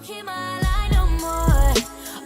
keep my line no more.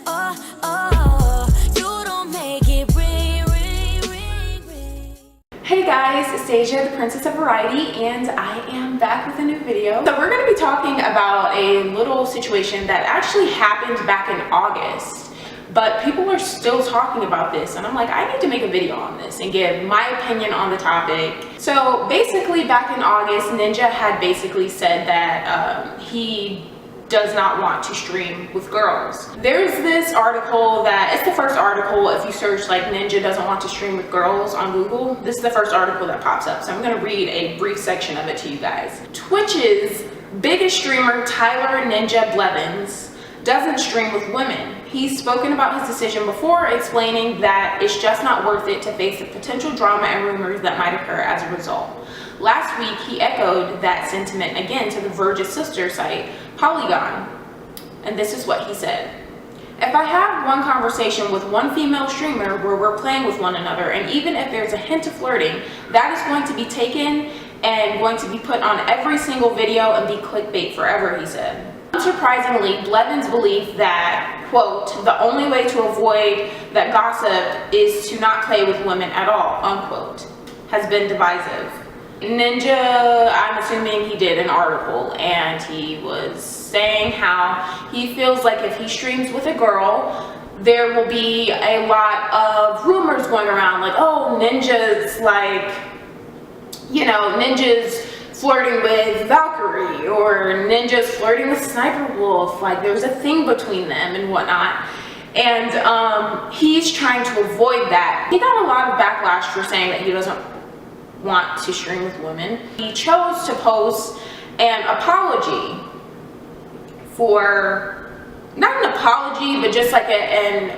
Oh, oh, you don't make it ring, ring, ring, ring. Hey guys, it's Deja, the Princess of Variety, and I am back with a new video. So we're going to be talking about a little situation that actually happened back in August, but people are still talking about this, and I'm like, I need to make a video on this and give my opinion on the topic. So basically back in August, Ninja had basically said that he does not want to stream with girls. There's this article that, it's the first article if you search like Ninja doesn't want to stream with girls on Google. This is the first article that pops up, so I'm going to read a brief section of it to you guys. Twitch's biggest streamer, Tyler Ninja Blevins, doesn't stream with women. He's spoken about his decision before, explaining that it's just not worth it to face the potential drama and rumors that might occur as a result. Last week, he echoed that sentiment again to the Verge's sister site, Polygon, and this is what he said. If I have one conversation with one female streamer where we're playing with one another, and even if there's a hint of flirting, that is going to be taken and going to be put on every single video and be clickbait forever, he said. Unsurprisingly, Blevins believed that, quote, the only way to avoid that gossip is to not play with women at all, unquote, has been divisive. Ninja, I'm assuming he did an article, and he was saying how he feels like if he streams with a girl, there will be a lot of rumors going around, like, oh, Ninja's like, you know, Ninja's flirting with Valkyrie, or Ninja's flirting with Sniper Wolf, like there's a thing between them and whatnot. And he's trying to avoid that. He got a lot of backlash for saying that he doesn't want to stream with women. He chose to post an apology for, not an apology, but just like an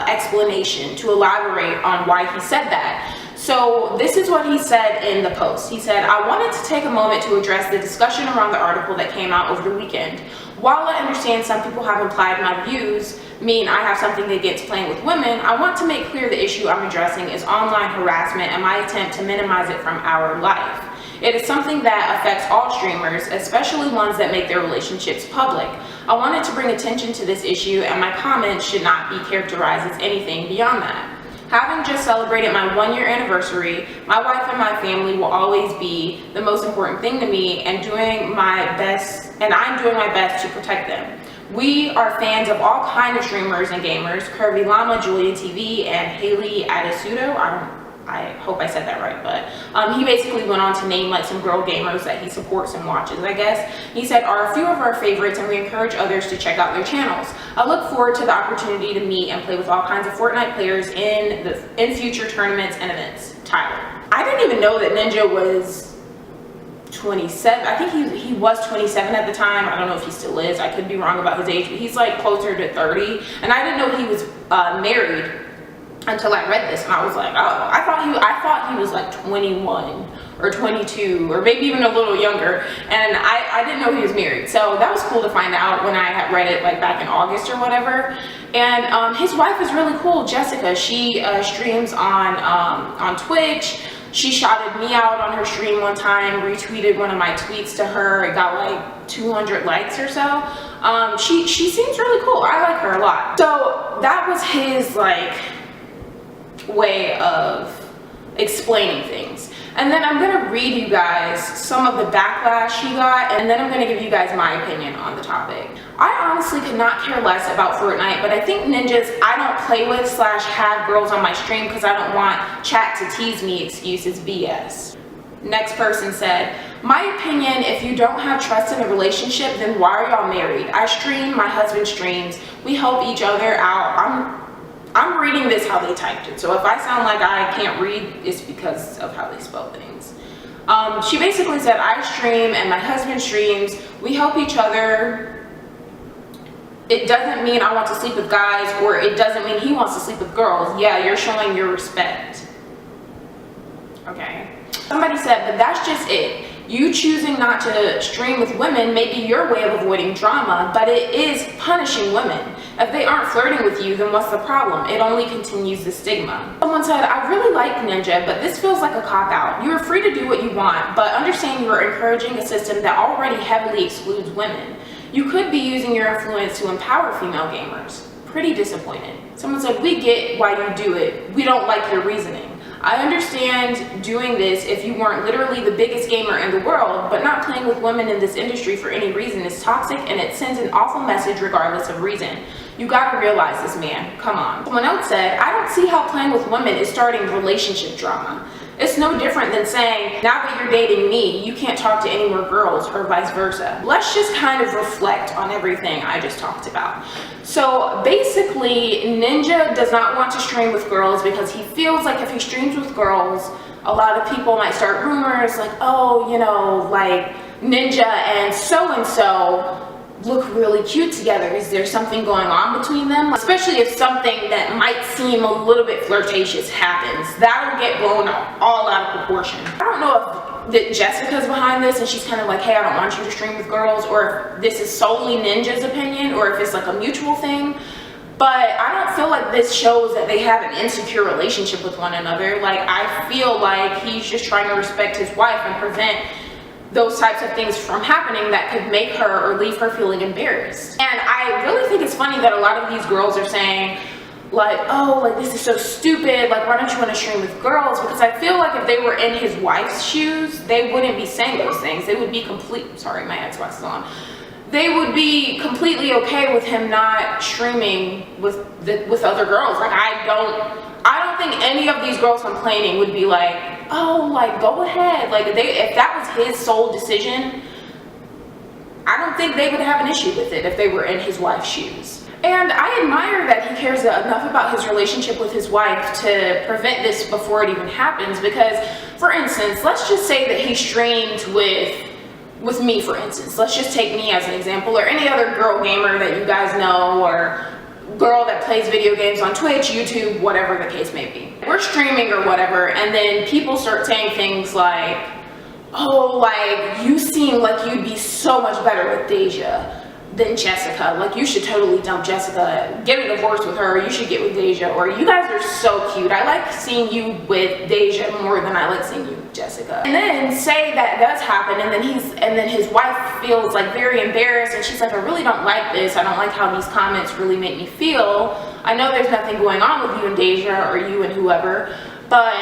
explanation to elaborate on why he said that. So this is what he said in the post. He said, I wanted to take a moment to address the discussion around the article that came out over the weekend. While I understand some people have implied my views mean I have something against playing with women, I want to make clear the issue I'm addressing is online harassment and my attempt to minimize it from our life. It is something that affects all streamers, especially ones that make their relationships public. I wanted to bring attention to this issue, and my comments should not be characterized as anything beyond that. Having just celebrated my 1-year anniversary, my wife and my family will always be the most important thing to me, and I'm doing my best to protect them. We are fans of all kinds of streamers and gamers, Curvy Llama, Julian TV, and Haley Adasudo. I hope I said that right, but he basically went on to name like some girl gamers that he supports and watches, I guess. He said, are a few of our favorites, and we encourage others to check out their channels. I look forward to the opportunity to meet and play with all kinds of Fortnite players in future tournaments and events. Tyler. I didn't even know that Ninja was 27. I think he was 27 at the time. I don't know if he still is. I could be wrong about his age, but he's like closer to 30. And I didn't know he was married until I read this, and I was like, oh, I thought he was like 21 or 22 or maybe even a little younger, and I didn't know he was married. So that was cool to find out when I had read it like back in August or whatever. And his wife is really cool, Jessica. She streams on Twitch. She shouted me out on her stream one time, retweeted one of my tweets to her. It got like 200 likes or so. She seems really cool. I like her a lot. So that was his like way of explaining things. And then I'm going to read you guys some of the backlash he got, and then I'm going to give you guys my opinion on the topic. I honestly could not care less about Fortnite, but I think Ninja's I don't play with / have girls on my stream because I don't want chat to tease me excuses BS. Next person said, my opinion, if you don't have trust in a relationship, then why are y'all married? I stream, my husband streams, we help each other out. I'm reading this how they typed it, so if I sound like I can't read, it's because of how they spell things. She basically said, I stream and my husband streams, we help each other. It doesn't mean I want to sleep with guys, or it doesn't mean he wants to sleep with girls. Yeah, you're showing your respect. Okay. Somebody said, but that's just it. You choosing not to stream with women may be your way of avoiding drama, but it is punishing women. If they aren't flirting with you, then what's the problem? It only continues the stigma. Someone said, I really like Ninja, but this feels like a cop-out. You are free to do what you want, but understand you are encouraging a system that already heavily excludes women. You could be using your influence to empower female gamers. Pretty disappointed. Someone said, we get why you do it. We don't like your reasoning. I understand doing this if you weren't literally the biggest gamer in the world, but not playing with women in this industry for any reason is toxic and it sends an awful message regardless of reason. You gotta realize this, man. Come on. Someone else said, I don't see how playing with women is starting relationship drama. It's no different than saying, now that you're dating me, you can't talk to any more girls or vice versa. Let's just kind of reflect on everything I just talked about. So basically, Ninja does not want to stream with girls because he feels like if he streams with girls, a lot of people might start rumors like, oh, you know, like Ninja and so look really cute together. Is there something going on between them? Especially if something that might seem a little bit flirtatious happens, that'll get blown all out of proportion. I don't know if that Jessica's behind this and she's kind of like, hey, I don't want you to stream with girls, or if this is solely Ninja's opinion, or if it's like a mutual thing. But I don't feel like this shows that they have an insecure relationship with one another. Like, I feel like he's just trying to respect his wife and prevent those types of things from happening that could make her or leave her feeling embarrassed. And I really think it's funny that a lot of these girls are saying like, oh, like this is so stupid, like why don't you want to stream with girls? Because I feel like if they were in his wife's shoes, they wouldn't be saying those things. They would be sorry, my Xbox is on. They would be completely okay with him not streaming with other girls. Like I don't think any of these girls complaining would be like, oh, like go ahead. Like if that was his sole decision, I don't think they would have an issue with it if they were in his wife's shoes. And I admire that he cares enough about his relationship with his wife to prevent this before it even happens. Because, for instance, let's just say that he streamed with me, for instance. Let's just take me as an example, or any other girl gamer that you guys know, or girl that plays video games on Twitch, YouTube, whatever the case may be. We're streaming or whatever, and then people start saying things like, oh, like you seem like you'd be so much better with Deja than Jessica. Like you should totally dump Jessica, get a divorce with her, you should get with Deja, or you guys are so cute. I like seeing you with Deja more than I like seeing you with Jessica. And then say that does happen, and then his wife feels like very embarrassed, and she's like, I really don't like this. I don't like how these comments really make me feel. I know there's nothing going on with you and Deja or you and whoever, but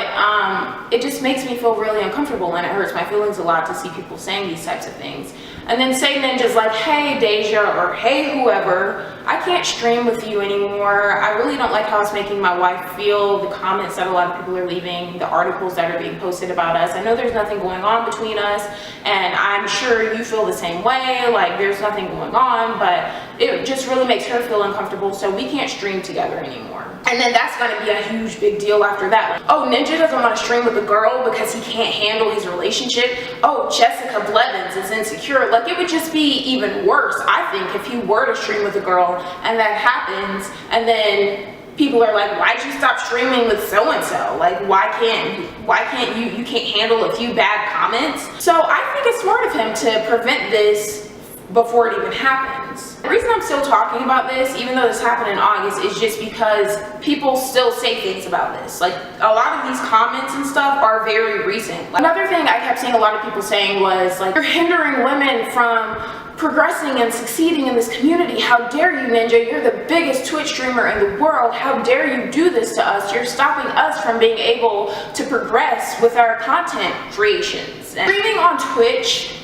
it just makes me feel really uncomfortable, and it hurts my feelings a lot to see people saying these types of things. And then say Ninja's like, hey Deja, or hey whoever, I can't stream with you anymore. I really don't like how it's making my wife feel, the comments that a lot of people are leaving, the articles that are being posted about us. I know there's nothing going on between us, and I'm sure you feel the same way, like there's nothing going on, but it just really makes her feel uncomfortable, so we can't stream together anymore. And then that's going to be a huge big deal after that. Like, oh, Ninja doesn't want to stream with a girl because he can't handle his relationship. Oh, Jessica Blevins is insecure. Like, it would just be even worse, I think, if he were to stream with a girl and that happens, and then people are like, why'd you stop streaming with so-and-so? Like, why can't you can't handle a few bad comments? So I think it's smart of him to prevent this before it even happens. The reason I'm still talking about this, even though this happened in August, is just because people still say things about this. Like, a lot of these comments and stuff are very recent. Like, another thing I kept seeing a lot of people saying was like, you're hindering women from progressing and succeeding in this community. How dare you, Ninja? You're the biggest Twitch streamer in the world. How dare you do this to us? You're stopping us from being able to progress with our content creations. And streaming on Twitch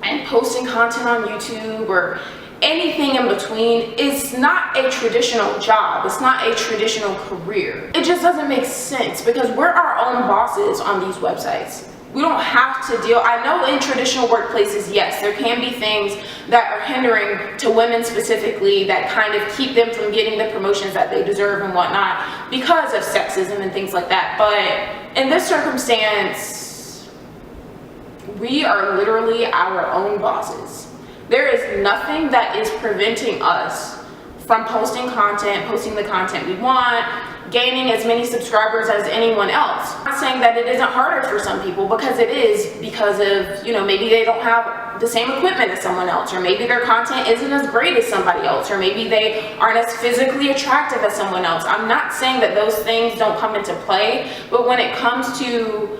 and posting content on YouTube or anything in between is not a traditional job. It's not a traditional career. It just doesn't make sense because we're our own bosses on these websites. We don't have to deal. I know in traditional workplaces, yes, there can be things that are hindering to women specifically that kind of keep them from getting the promotions that they deserve and whatnot because of sexism and things like that. But in this circumstance, we are literally our own bosses. There is nothing that is preventing us from posting the content we want, gaining as many subscribers as anyone else. I'm not saying that it isn't harder for some people, because it is, because of, you know, maybe they don't have the same equipment as someone else, or maybe their content isn't as great as somebody else, or maybe they aren't as physically attractive as someone else. I'm not saying that those things don't come into play, but when it comes to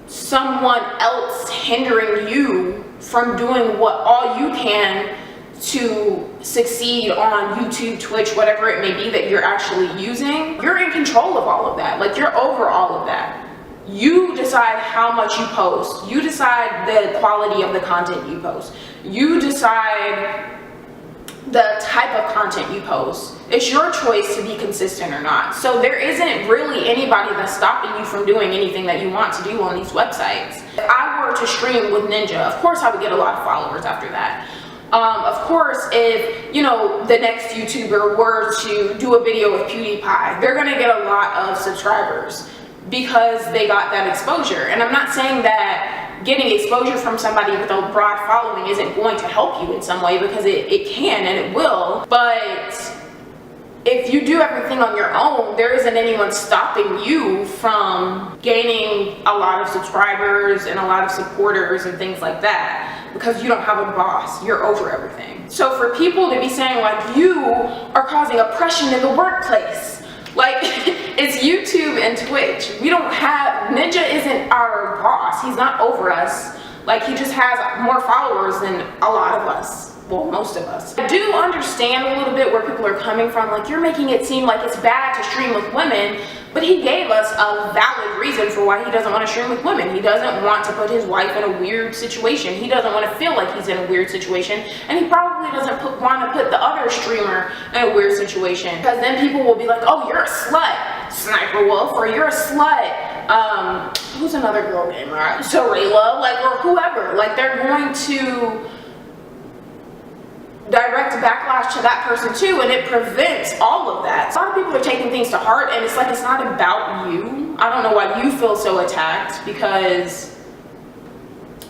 someone else hindering you from doing what all you can to succeed on YouTube, Twitch, whatever it may be that you're actually using. You're in control of all of that. Like, you're over all of that. You decide how much you post. You decide the quality of the content you post. You decide the type of content you post. It's your choice to be consistent or not. So there isn't really anybody that's stopping you from doing anything that you want to do on these websites. If I were to stream with Ninja, of course I would get a lot of followers after that. Of course, if, you know, the next YouTuber were to do a video with PewDiePie, they're gonna get a lot of subscribers because they got that exposure. And I'm not saying that getting exposure from somebody with a broad following isn't going to help you in some way, because it can and it will. But if you do everything on your own, there isn't anyone stopping you from gaining a lot of subscribers and a lot of supporters and things like that, because you don't have a boss. You're over everything. So for people to be saying like, you are causing oppression in the workplace, like, it's YouTube and Twitch. We don't have, Ninja isn't our boss. He's not over us. Like, he just has more followers than a lot of us. Well, most of us. I do understand a little bit where people are coming from. Like, you're making it seem like it's bad to stream with women, but he gave us a valid reason for why he doesn't want to stream with women. He doesn't want to put his wife in a weird situation. He doesn't want to feel like he's in a weird situation, and he probably doesn't want to put the other streamer in a weird situation, because then people will be like, oh, you're a slut, Sniper Wolf, or you're a slut, who's another girl gamer? Sorayla, like, or whoever. Like, they're going to direct backlash to that person too, and it prevents all of that. A lot of people are taking things to heart, and it's like, it's not about you. I don't know why you feel so attacked, because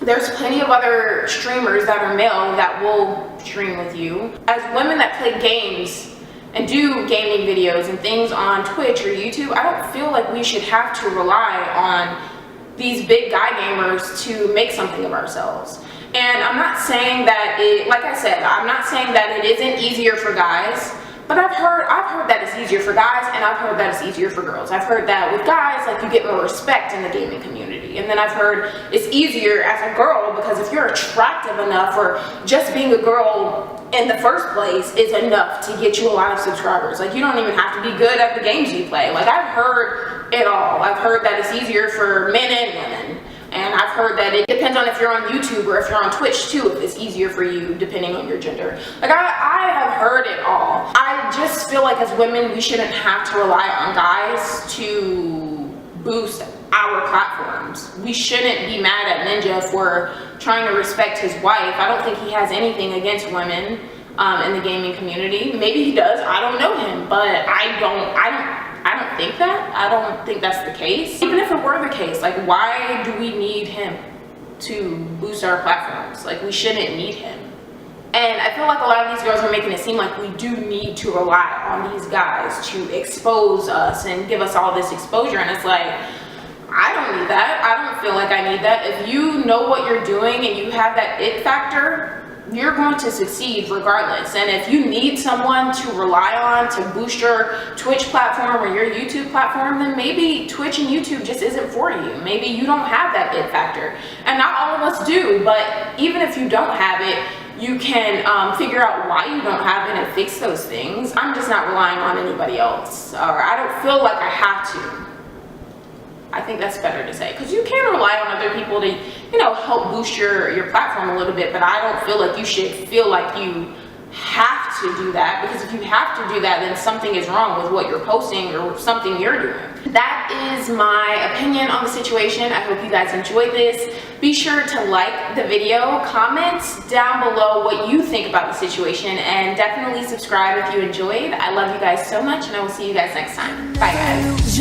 there's plenty of other streamers that are male that will stream with you. As women that play games and do gaming videos and things on Twitch or YouTube, I don't feel like we should have to rely on these big guy gamers to make something of ourselves. And I'm not saying that it, like I said, I'm not saying that it isn't easier for guys, but I've heard that it's easier for guys, and I've heard that it's easier for girls. I've heard that with guys, like, you get more respect in the gaming community. And then I've heard it's easier as a girl, because if you're attractive enough, or just being a girl in the first place is enough to get you a lot of subscribers. Like, you don't even have to be good at the games you play. Like, I've heard it all. I've heard that it's easier for men and women. And I've heard that it depends on if you're on YouTube or if you're on Twitch too, if it's easier for you depending on your gender. Like, I have heard it all. I just feel like as women, we shouldn't have to rely on guys to boost our platforms. We shouldn't be mad at Ninja for trying to respect his wife. I don't think he has anything against women in the gaming community. Maybe he does. I don't know him, but I don't think that. I don't think that's the case. Even if it were the case, like, why do we need him to boost our platforms? Like, we shouldn't need him. And I feel like a lot of these girls are making it seem like we do need to rely on these guys to expose us and give us all this exposure. And it's like, I don't need that. I don't feel like I need that. If you know what you're doing and you have that it factor, you're going to succeed regardless. And if you need someone to rely on to boost your Twitch platform or your YouTube platform, then maybe Twitch and YouTube just isn't for you. Maybe you don't have that it factor. And not all of us do, but even if you don't have it, you can figure out why you don't have it and fix those things. I'm just not relying on anybody else, or I don't feel like I have to. I think that's better to say, because you can rely on other people to, you know, help boost your platform a little bit, but I don't feel like you should feel like you have to do that, because if you have to do that, then something is wrong with what you're posting or something you're doing. That is my opinion on the situation. I hope you guys enjoyed this. Be sure to like the video, comment down below what you think about the situation, and definitely subscribe if you enjoyed. I love you guys so much, and I will see you guys next time. Bye, guys.